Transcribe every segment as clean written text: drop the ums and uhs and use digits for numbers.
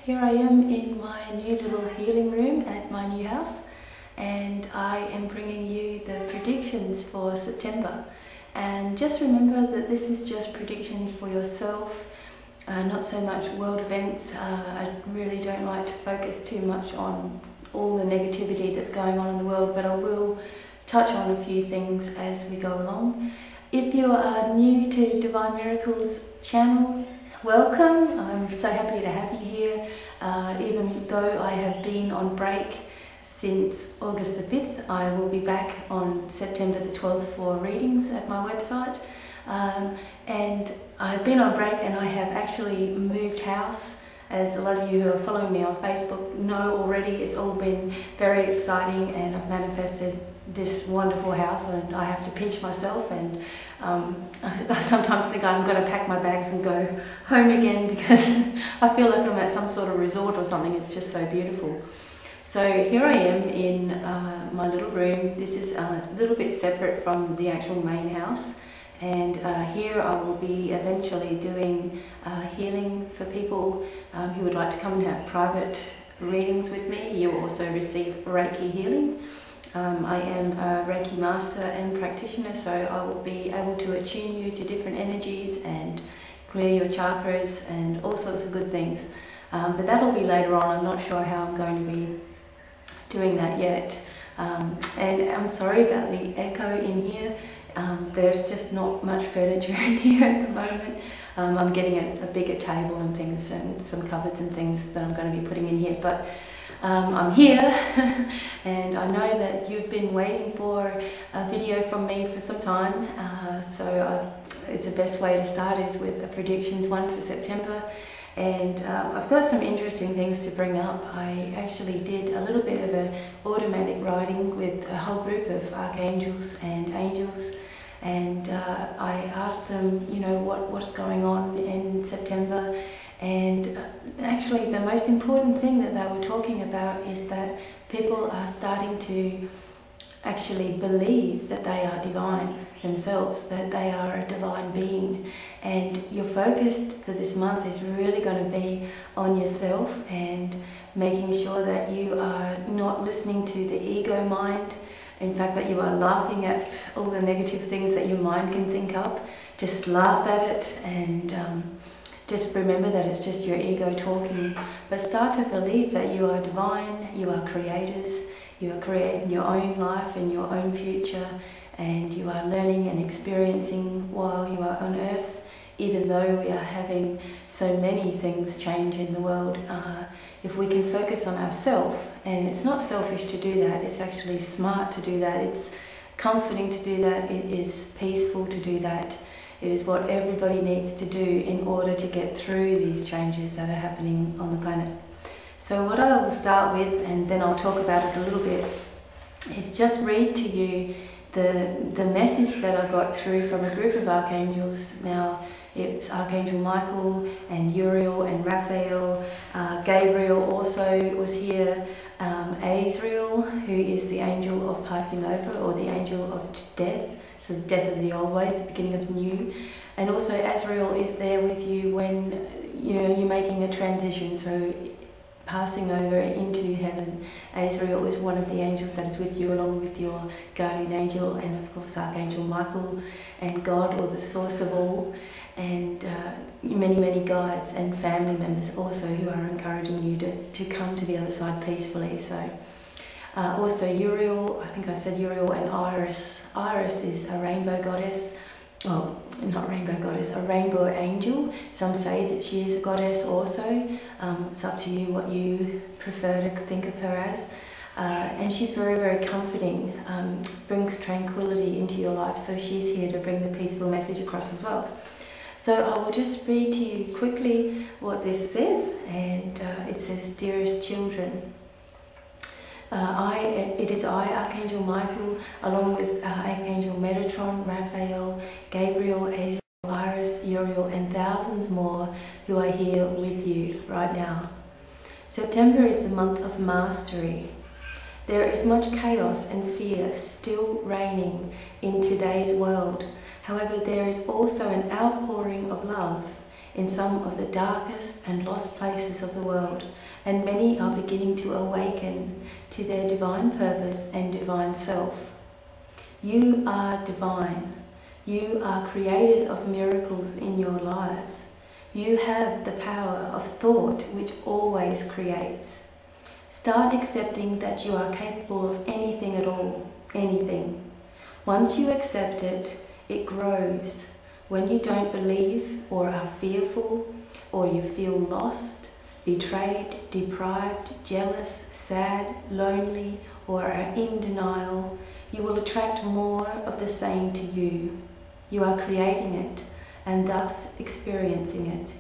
here I am in my new little healing room at my new house, and I am bringing you the predictions for September. And just remember that this is just predictions for yourself, not so much world events. I really don't like to focus too much on all the negativity that's going on in the world, but I will touch on a few things as we go along. If you are new to Divine Miracles channel, welcome. I'm so happy to have you here. Even though I have been on break since August the 5th, I will be back on September the 12th for readings at my website. And I've been on break and I have actually moved house. As a lot of you who are following me on Facebook know already, it's all been very exciting, and I've manifested this wonderful house, and I have to pinch myself, and I sometimes think I'm going to pack my bags and go home again because I feel like I'm at some sort of resort or something. It's just so beautiful. So here I am in my little room. This is a little bit separate from the actual main house, and here I will be eventually doing healing for people who would like to come and have private readings with me. You will also receive Reiki healing. I am a Reiki master and practitioner, so I will be able to attune you to different energies and clear your chakras and all sorts of good things. But that'll be later on. I'm not sure how I'm going to be doing that yet. And I'm sorry about the echo in here. There's just not much furniture in here at the moment. I'm getting a bigger table and things, and some cupboards and things that I'm going to be putting in here. But I'm here and I know that you've been waiting for a video from me for some time, so it's the best way to start is with a predictions one for September. And I've got some interesting things to bring up. I actually did a little bit of an automatic writing with a whole group of archangels and angels, and I asked them, you know, what's going on in September. And actually the most important thing that they were talking about is that people are starting to actually believe that they are divine themselves, that they are a divine being. And your focus for this month is really going to be on yourself and making sure that you are not listening to the ego mind. In fact, that you are laughing at all the negative things that your mind can think up. Just laugh at it and just remember that it's just your ego talking, but start to believe that you are divine, you are creators, you are creating your own life and your own future, and you are learning and experiencing while you are on earth, even though we are having so many things change in the world. If we can focus on ourselves, and it's not selfish to do that, it's actually smart to do that, it's comforting to do that, it is peaceful to do that. It is what everybody needs to do in order to get through these changes that are happening on the planet. So what I will start with, and then I'll talk about it a little bit, is just read to you the message that I got through from a group of archangels. Now, it's Archangel Michael and Uriel and Raphael. Gabriel also was here. Azrael, who is the angel of passing over, or the angel of death. So the death of the old ways, the beginning of the new. And also Azrael is there with you when you're making a transition, so passing over into heaven. Azrael is one of the angels that is with you, along with your guardian angel, and of course Archangel Michael, and God, or the source of all, and many guides and family members also who are encouraging you to come to the other side peacefully. So also Uriel, I think I said Uriel, and Iris. Iris is a rainbow goddess, well, not rainbow goddess, a rainbow angel. Some say that she is a goddess also. It's up to you what you prefer to think of her as. And she's very comforting, brings tranquility into your life, so she's here to bring the peaceful message across as well. So I will just read to you quickly what this says, and it says, "Dearest children, it is I, Archangel Michael, along with Archangel Metatron, Raphael, Gabriel, Azrael, Iris, Uriel, and thousands more who are here with you right now. September is the month of mastery. There is much chaos and fear still reigning in today's world. However, there is also an outpouring of love in some of the darkest and lost places of the world, and many are beginning to awaken to their divine purpose and divine self. You are divine. You are creators of miracles in your lives. You have the power of thought which always creates. Start accepting that you are capable of anything at all, anything. Once you accept it, it grows. When you don't believe or are fearful, or you feel lost, betrayed, deprived, jealous, sad, lonely, or are in denial, you will attract more of the same to you. You are creating it and thus experiencing it.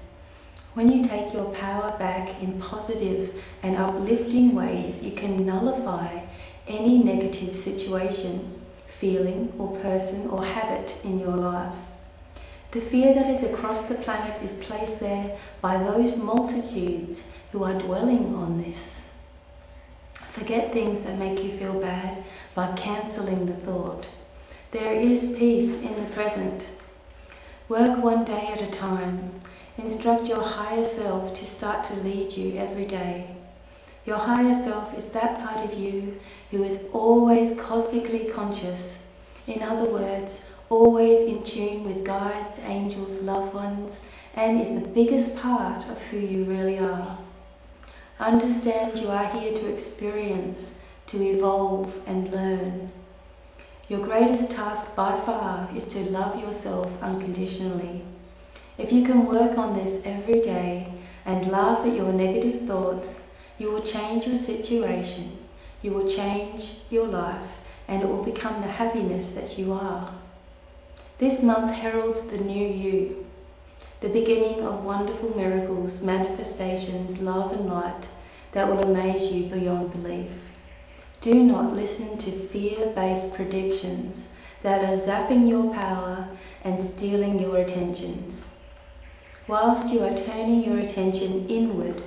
When you take your power back in positive and uplifting ways, you can nullify any negative situation, feeling, or person or habit in your life. The fear that is across the planet is placed there by those multitudes who are dwelling on this. Forget things that make you feel bad by cancelling the thought. There is peace in the present. Work one day at a time. Instruct your higher self to start to lead you every day. Your higher self is that part of you who is always cosmically conscious. In other words, always in tune with guides, angels, loved ones, and is the biggest part of who you really are. Understand you are here to experience, to evolve and learn. Your greatest task by far is to love yourself unconditionally. If you can work on this every day and laugh at your negative thoughts, you will change your situation, you will change your life, and it will become the happiness that you are. This month heralds the new you, the beginning of wonderful miracles, manifestations, love and light that will amaze you beyond belief. Do not listen to fear-based predictions that are zapping your power and stealing your attentions. Whilst you are turning your attention inward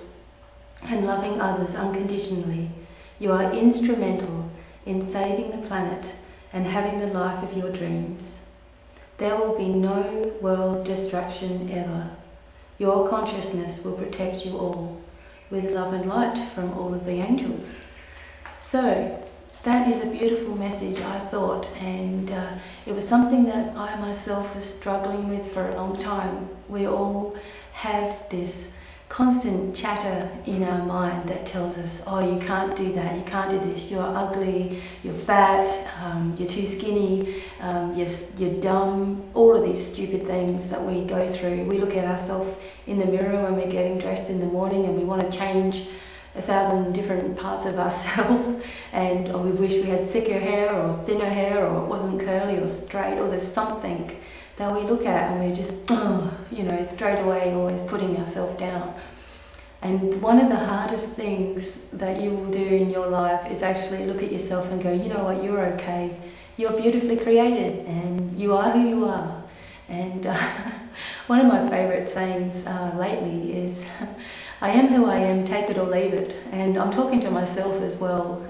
and loving others unconditionally, you are instrumental in saving the planet and having the life of your dreams. There will be no world destruction ever. Your consciousness will protect you all with love and light from all of the angels. So, that is a beautiful message, I thought, and it was something that I myself was struggling with for a long time. We all have this constant chatter in our mind that tells us, oh, you can't do that, you can't do this, you're ugly, you're fat, you're too skinny, you're dumb, all of these stupid things that we go through. We look at ourselves in the mirror when we're getting dressed in the morning and we want to change 1,000 different parts of ourselves, and we wish we had thicker hair or thinner hair, or it wasn't curly or straight, or there's something that we look at and we're just, straight away always putting ourselves down. And one of the hardest things that you will do in your life is actually look at yourself and go, you know what, you're okay. You're beautifully created and you are who you are. And one of my favourite sayings lately is, I am who I am, take it or leave it. And I'm talking to myself as well.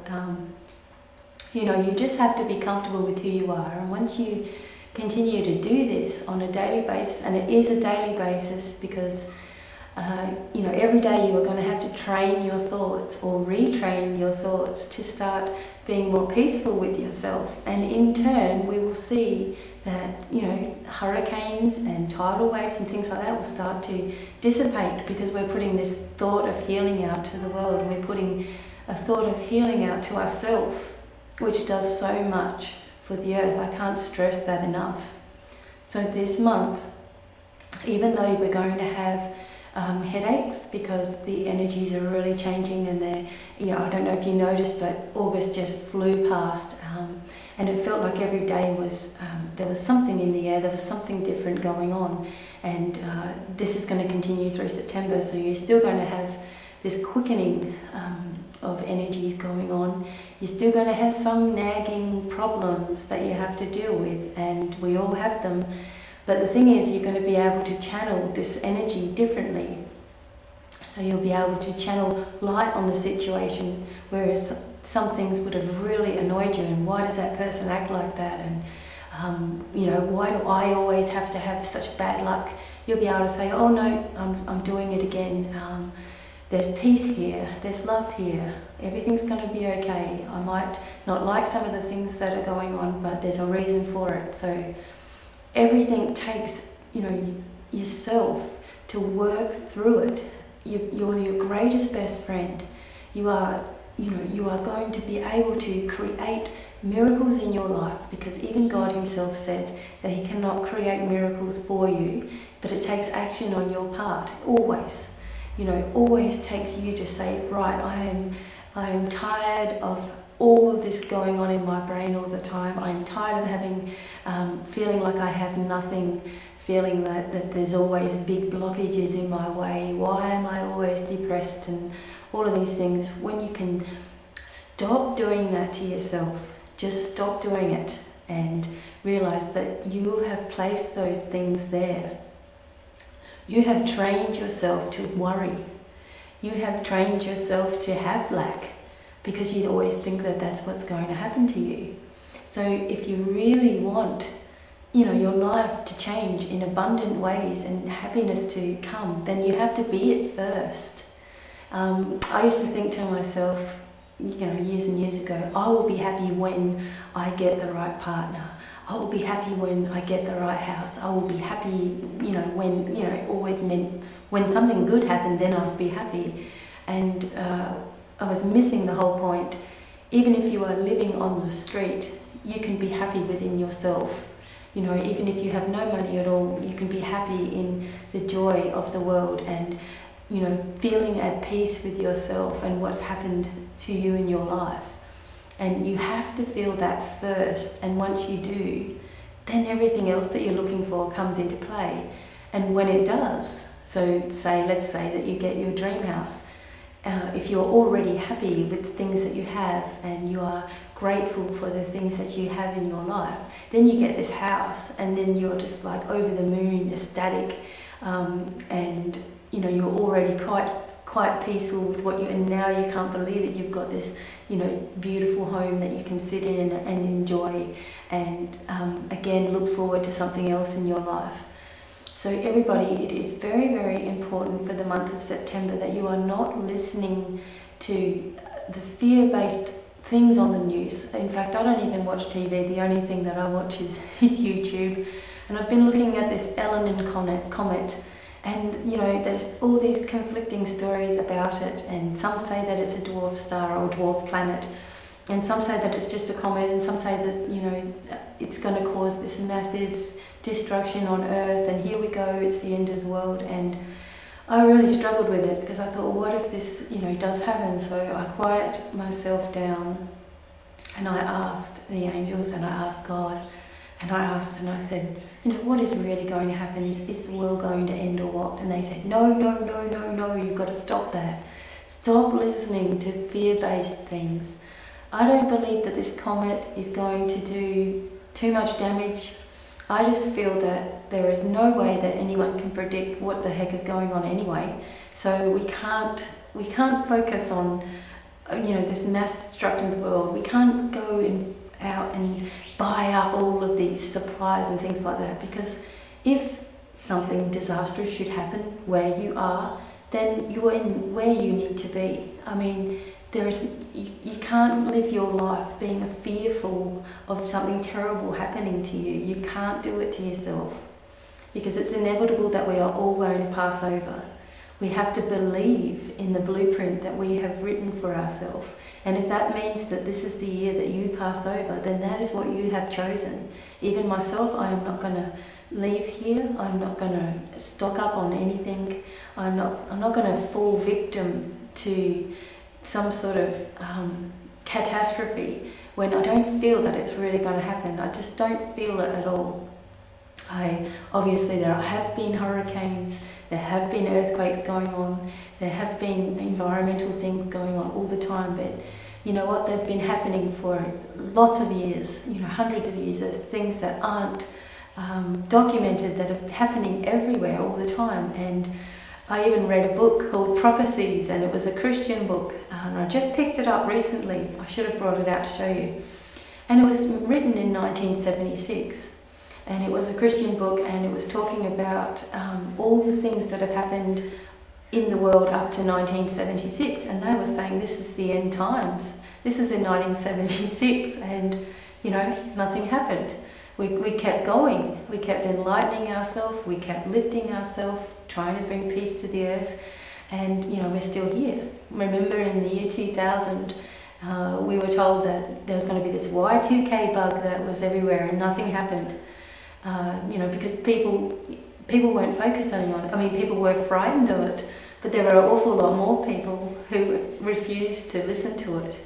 You just have to be comfortable with who you are. And once you continue to do this on a daily basis, and it is a daily basis because every day you are going to have to train your thoughts or retrain your thoughts to start being more peaceful with yourself, and in turn we will see that hurricanes and tidal waves and things like that will start to dissipate because we're putting this thought of healing out to the world. We're putting a thought of healing out to ourselves, which does so much for the earth. I can't stress that enough. So this month, even though we're going to have headaches because the energies are really changing, and they're, I don't know if you noticed, but August just flew past, and it felt like every day was, there was something in the air, there was something different going on, and this is going to continue through September, so you're still going to have this quickening of energies going on. You're still going to have some nagging problems that you have to deal with, and we all have them. But the thing is, you're going to be able to channel this energy differently. So you'll be able to channel light on the situation, whereas some things would have really annoyed you, and why does that person act like that, and You know, why do I always have to have such bad luck? You'll be able to say, oh no, I'm doing it again. There's peace here, there's love here, everything's going to be okay. I might not like some of the things that are going on, but there's a reason for it. So everything takes, you know, yourself to work through it. You're your greatest best friend. You are, you know, you are going to be able to create miracles in your life, because even God himself said that he cannot create miracles for you, but it takes action on your part, always. You know, always takes you to say, right, I am tired of all of this going on in my brain all the time. I'm tired of having, feeling like I have nothing, feeling that there's always big blockages in my way. Why am I always depressed and all of these things? When you can stop doing that to yourself, just stop doing it and realize that you have placed those things there. You have trained yourself to worry. You have trained yourself to have lack, because you always think that that's what's going to happen to you. So if you really want, you know, your life to change in abundant ways and happiness to come, then you have to be it first. I used to think to myself, you know, years and years ago, I will be happy when I get the right partner. I will be happy when I get the right house. I will be happy, you know, when, you know, it always meant when something good happened, then I'd be happy. And I was missing the whole point. Even if you are living on the street, you can be happy within yourself. You know, even if you have no money at all, you can be happy in the joy of the world and, you know, feeling at peace with yourself and what's happened to you in your life. And you have to feel that first, and once you do, then everything else that you're looking for comes into play. And when it does, so let's say that you get your dream house, if you're already happy with the things that you have and you are grateful for the things that you have in your life, then you get this house and then you're just like over the moon, ecstatic, and you know, you're already quite peaceful with what you, and now you can't believe that you've got this, you know, beautiful home that you can sit in and enjoy, and again look forward to something else in your life. So everybody, it is very, very important for the month of September that you are not listening to the fear-based things on the news. In fact, I don't even watch TV. The only thing that I watch is YouTube. And I've been looking at this Ellen comet. And, you know, there's all these conflicting stories about it, and some say that it's a dwarf star or a dwarf planet, and some say that it's just a comet, and some say that, you know, it's going to cause this massive destruction on Earth, and here we go, it's the end of the world. And I really struggled with it, because I thought, well, what if this, you know, does happen? So I quieted myself down, and I asked the angels, and I asked God, and I asked, and I said, you know, what is really going to happen? Is the world going to end or what? And they said, no, you've got to stop that. Stop listening to fear-based things. I don't believe that this comet is going to do too much damage. I just feel that there is no way that anyone can predict what the heck is going on anyway. So we can't focus on, you know, this mass destruction of the world. We can't go out and buy up all of these supplies and things like that, because if something disastrous should happen where you are, then you're in where you need to be. I mean, you can't live your life being fearful of something terrible happening to you. You can't do it to yourself, because it's inevitable that we are all going to pass over. We have to believe in the blueprint that we have written for ourselves. And if that means that this is the year that you pass over, then that is what you have chosen. Even myself, I am not going to leave here. I'm not going to stock up on anything. I'm not going to fall victim to some sort of catastrophe when I don't feel that it's really going to happen. I just don't feel it at all. Obviously there have been hurricanes, there have been earthquakes going on, there have been environmental things going on all the time, but you know what, they've been happening for lots of years, you know, hundreds of years. There's things that aren't documented that are happening everywhere all the time. And I even read a book called Prophecies, and it was a Christian book, and I just picked it up recently. I should have brought it out to show you. And it was written in 1976. And it was a Christian book, and it was talking about all the things that have happened in the world up to 1976. And they were saying this is the end times. This is in 1976, and you know, nothing happened. We kept going. We kept enlightening ourselves. We kept lifting ourselves, trying to bring peace to the earth. And you know, we're still here. Remember in the year 2000, we were told that there was going to be this Y2K bug that was everywhere, and nothing happened. You know, because people weren't focusing on it. I mean, people were frightened of it, but there were an awful lot more people who refused to listen to it.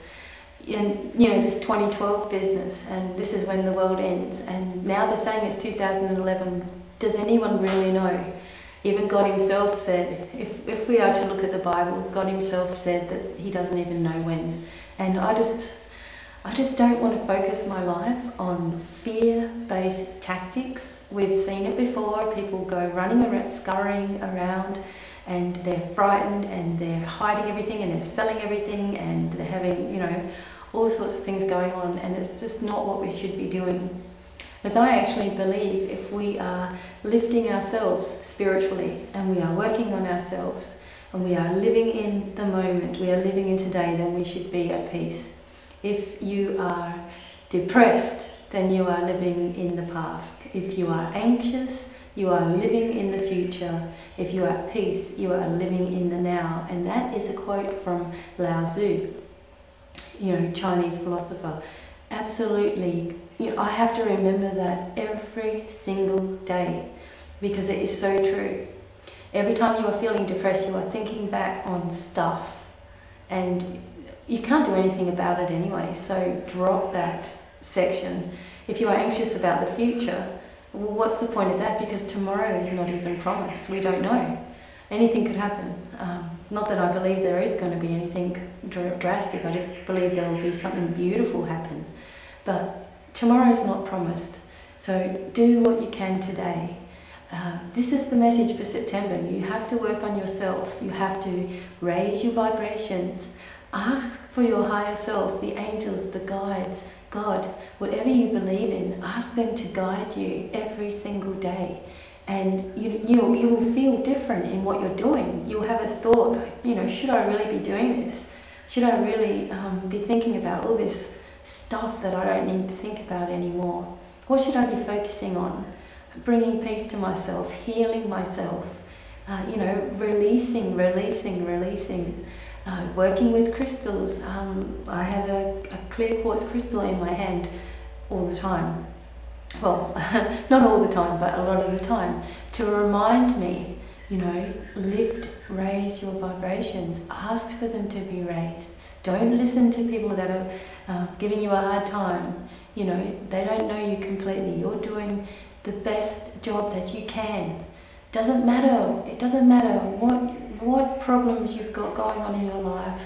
And you know, this 2012 business, and this is when the world ends, and now they're saying it's 2011. Does anyone really know? Even God himself said, if we are to look at the Bible, God himself said that he doesn't even know when. And I just don't want to focus my life on fear-based tactics. We've seen it before. People go running around, scurrying around, and they're frightened, and they're hiding everything, and they're selling everything, and they're having, you know, all sorts of things going on, and it's just not what we should be doing. As I actually believe, if we are lifting ourselves spiritually, and we are working on ourselves, and we are living in the moment, we are living in today, then we should be at peace. If you are depressed, then you are living in the past. If you are anxious, you are living in the future. If you are at peace, you are living in the now. And that is a quote from Lao Tzu, you know, Chinese philosopher. Absolutely, you know, I have to remember that every single day, because it is so true. Every time you are feeling depressed, you are thinking back on stuff, and you can't do anything about it anyway, so drop that section. If you are anxious about the future, well, what's the point of that? Because tomorrow is not even promised. We don't know. Anything could happen. Not that I believe there is going to be anything drastic, I just believe there will be something beautiful happen. But tomorrow is not promised, so do what you can today. This is the message for September. You have to work on yourself. You have to raise your vibrations. Ask for your higher self, the angels, the guides, God, whatever you believe in, ask them to guide you every single day. And you will feel different in what you're doing. You'll have a thought, you know, should I really be doing this? Should I really be thinking about all this stuff that I don't need to think about anymore? What should I be focusing on? Bringing peace to myself, healing myself, you know, releasing. Working with crystals. I have a clear quartz crystal in my hand all the time. Well, not all the time, but a lot of the time, to remind me, you know, lift, raise your vibrations. Ask for them to be raised. Don't listen to people that are giving you a hard time. You know, they don't know you completely. You're doing the best job that you can. Doesn't matter. It doesn't matter what problems you've got going on in your life,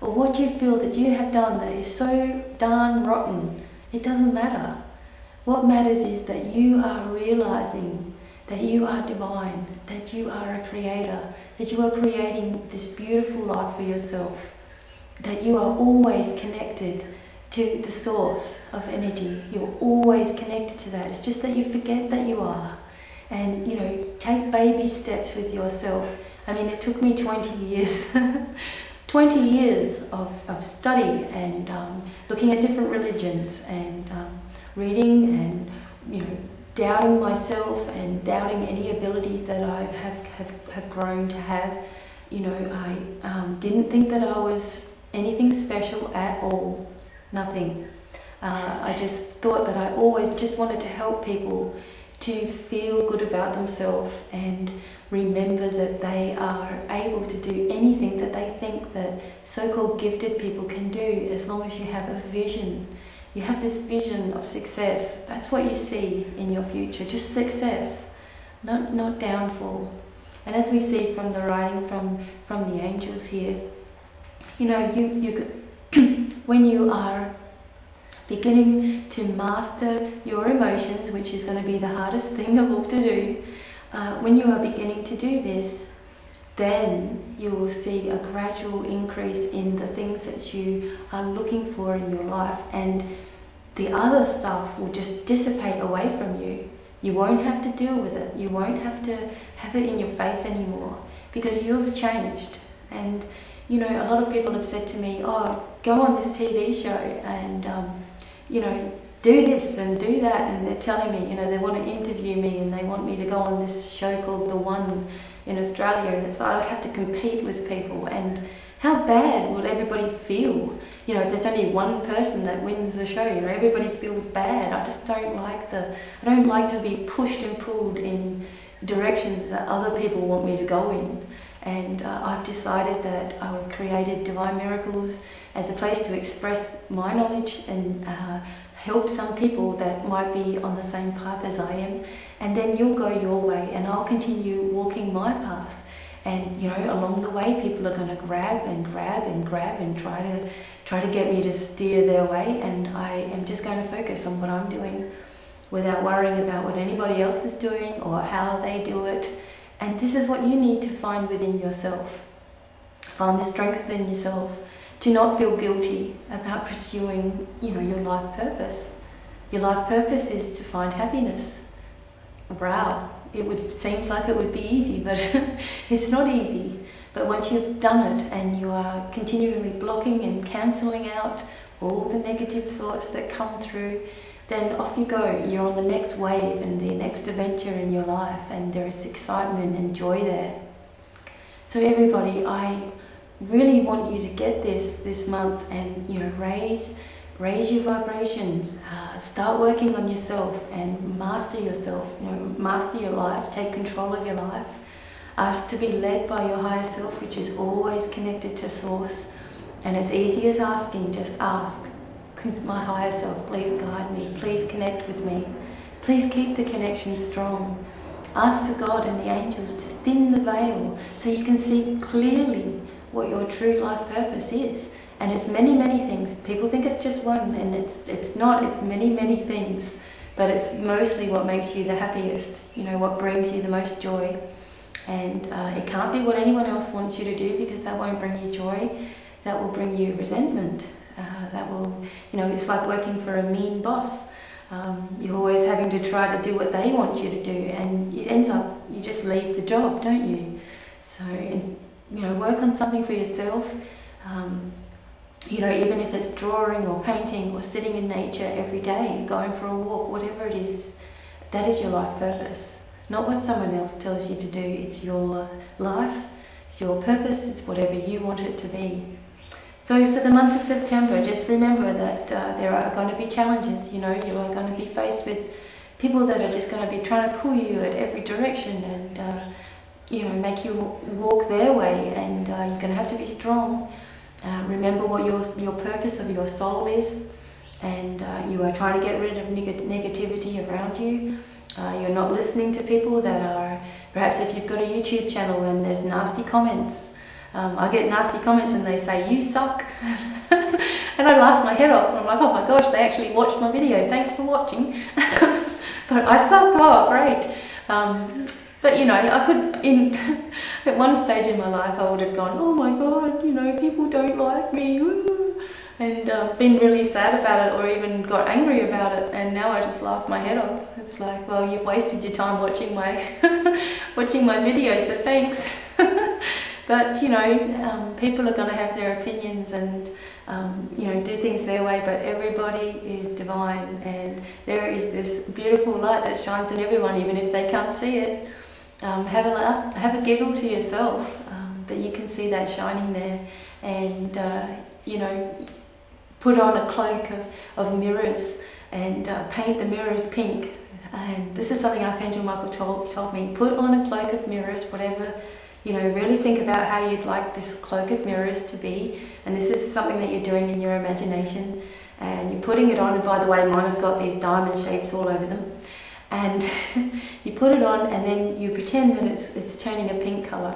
or what you feel that you have done that is so darn rotten. It doesn't matter. What matters is that you are realizing that you are divine, that you are a creator, that you are creating this beautiful life for yourself, that you are always connected to the source of energy. You're always connected to that. It's just that you forget that you are. And, you know, take baby steps with yourself. I mean, it took me 20 years, 20 years of study and looking at different religions and reading and, you know, doubting myself and doubting any abilities that I have grown to have. You know, I didn't think that I was anything special at all, nothing. I just thought that I always just wanted to help people to feel good about themselves and remember that they are able to do anything that they think that so-called gifted people can do, as long as you have a vision. You have this vision of success. That's what you see in your future, just success, not downfall. And as we see from the writing from the angels here, you know, when you are beginning to master your emotions, which is going to be the hardest thing of all to do, when you are beginning to do this, then you will see a gradual increase in the things that you are looking for in your life, and the other stuff will just dissipate away from you. You won't have to deal with it. You won't have to have it in your face anymore, because you've changed. And you know, a lot of people have said to me, oh, go on this TV show and you know, do this and do that, and they're telling me, you know, they want to interview me and they want me to go on this show called The One in Australia, and it's like I would have to compete with people, and how bad would everybody feel? You know, there's only one person that wins the show, you know, everybody feels bad. I just don't like I don't like to be pushed and pulled in directions that other people want me to go in. And I've decided that I would create Divine Miracles as a place to express my knowledge and help some people that might be on the same path as I am. And then you'll go your way and I'll continue walking my path. And you know, along the way, people are going to grab and grab and grab and try to get me to steer their way. And I am just going to focus on what I'm doing without worrying about what anybody else is doing or how they do it. And this is what you need to find within yourself. Find the strength within yourself to not feel guilty about pursuing, you know, your life purpose. Your life purpose is to find happiness. Wow, seems like it would be easy, but it's not easy. But once you've done it and you are continually blocking and cancelling out all the negative thoughts that come through, then off you go. You're on the next wave and the next adventure in your life, and there is excitement and joy there. So everybody, I really want you to get this month and, you know, raise your vibrations. Start working on yourself and master yourself. You know, master your life. Take control of your life. Ask to be led by your higher self, which is always connected to Source. And as easy as asking, just ask. My higher self, please guide me, please connect with me, please keep the connection strong. Ask for God and the angels to thin the veil so you can see clearly what your true life purpose is. And it's many, many things. People think it's just one, and it's not. It's many, many things, but it's mostly what makes you the happiest, you know, what brings you the most joy. And it can't be what anyone else wants you to do, because that won't bring you joy. That will bring you resentment. That will, you know, it's like working for a mean boss. You're always having to try to do what they want you to do, and it ends up, you just leave the job, don't you? So, you know, work on something for yourself. You know, even if it's drawing or painting or sitting in nature every day, going for a walk, whatever it is, that is your life purpose. Not what someone else tells you to do. It's your life, it's your purpose, it's whatever you want it to be. So for the month of September, just remember that there are going to be challenges. You know, you are going to be faced with people that are just going to be trying to pull you at every direction and you know, make you walk their way, and you're going to have to be strong. Remember what your purpose of your soul is, and you are trying to get rid of negativity around you. You're not listening to people that are, perhaps if you've got a YouTube channel and there's nasty comments. I get nasty comments and they say, you suck. And I laugh my head off. I'm like, oh my gosh, they actually watched my video. Thanks for watching. But I suck. Oh, great. But you know, I could, at one stage in my life, I would have gone, oh my God, you know, people don't like me. Woo. And been really sad about it, or even got angry about it. And now I just laugh my head off. It's like, well, you've wasted your time watching my watching my video, so thanks. But you know, people are going to have their opinions and you know, do things their way, but everybody is divine, and there is this beautiful light that shines in everyone, even if they can't see it. Have a laugh, have a giggle to yourself, that you can see that shining there, and you know, put on a cloak of mirrors and paint the mirrors pink. And this is something Archangel Michael told me. Put on a cloak of mirrors, whatever. You know, really think about how you'd like this cloak of mirrors to be, and this is something that you're doing in your imagination, and you're putting it on. And by the way, mine have got these diamond shapes all over them, and you put it on and then you pretend that it's turning a pink colour.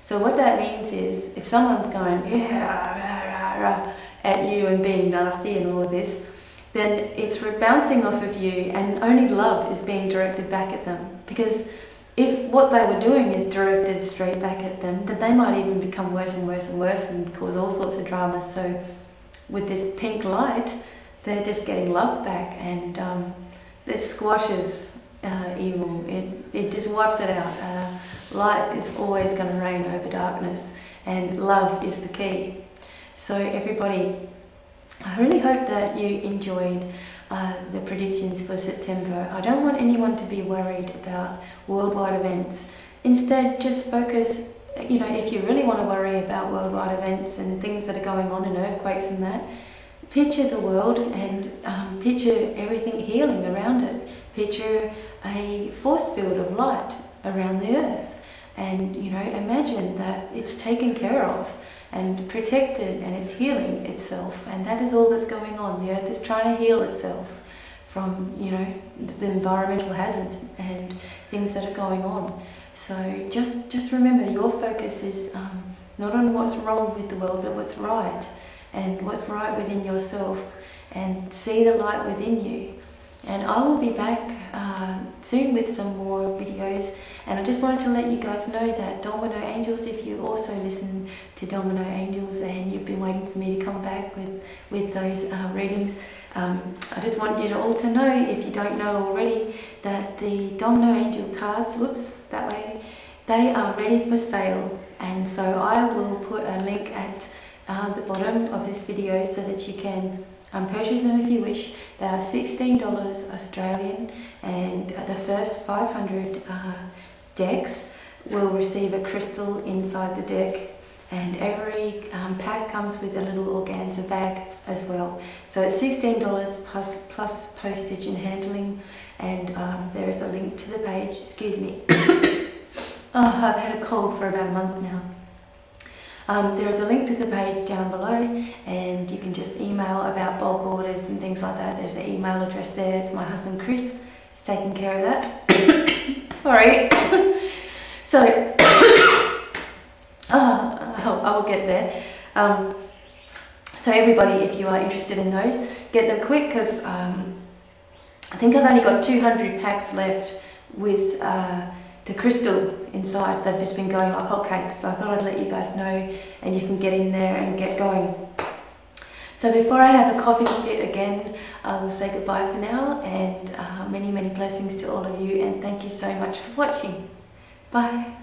So what that means is, if someone's going at you and being nasty and all of this, then it's bouncing off of you, and only love is being directed back at them. Because if what they were doing is directed straight back at them, then they might even become worse and worse and worse and cause all sorts of dramas. So with this pink light, they're just getting love back, and this squashes evil. It just wipes it out. Light is always going to reign over darkness, and love is the key. So everybody, I really hope that you enjoyed the predictions for September. I don't want anyone to be worried about worldwide events. Instead, just focus, if you really want to worry about worldwide events and things that are going on and earthquakes and that, picture the world and picture everything healing around it. Picture a force field of light around the earth, and imagine that it's taken care of and protected, and it's healing itself, and that is all that's going on. The earth is trying to heal itself from the environmental hazards and things that are going on. So just remember, your focus is not on what's wrong with the world, but what's right, and what's right within yourself, and see the light within you. And I will be back soon with some more videos, and I just wanted to let you guys know that Domino Angels, if you also listen to Domino Angels and you've been waiting for me to come back with those readings, I just want you all to know, if you don't know already, that the Domino Angel cards, they are ready for sale. And so I will put a link at the bottom of this video so that you can purchase them if you wish. They are $16 Australian, and the first 500 decks will receive a crystal inside the deck, and every pack comes with a little organza bag as well. So it's $16 plus postage and handling, and there is a link to the page. Excuse me. I've had a cold for about a month now. There is a link to the page down below, and you can just email about bulk orders and things like that. There's an email address there. It's my husband Chris. He's taking care of that. Sorry. So, I will get there. So everybody, if you are interested in those, get them quick, because I think I've only got 200 packs left with the crystal inside. They've just been going like hotcakes, so I thought I'd let you guys know, and you can get in there and get going. So before I have a coffee fit again, I will say goodbye for now, and many blessings to all of you, and thank you so much for watching. Bye.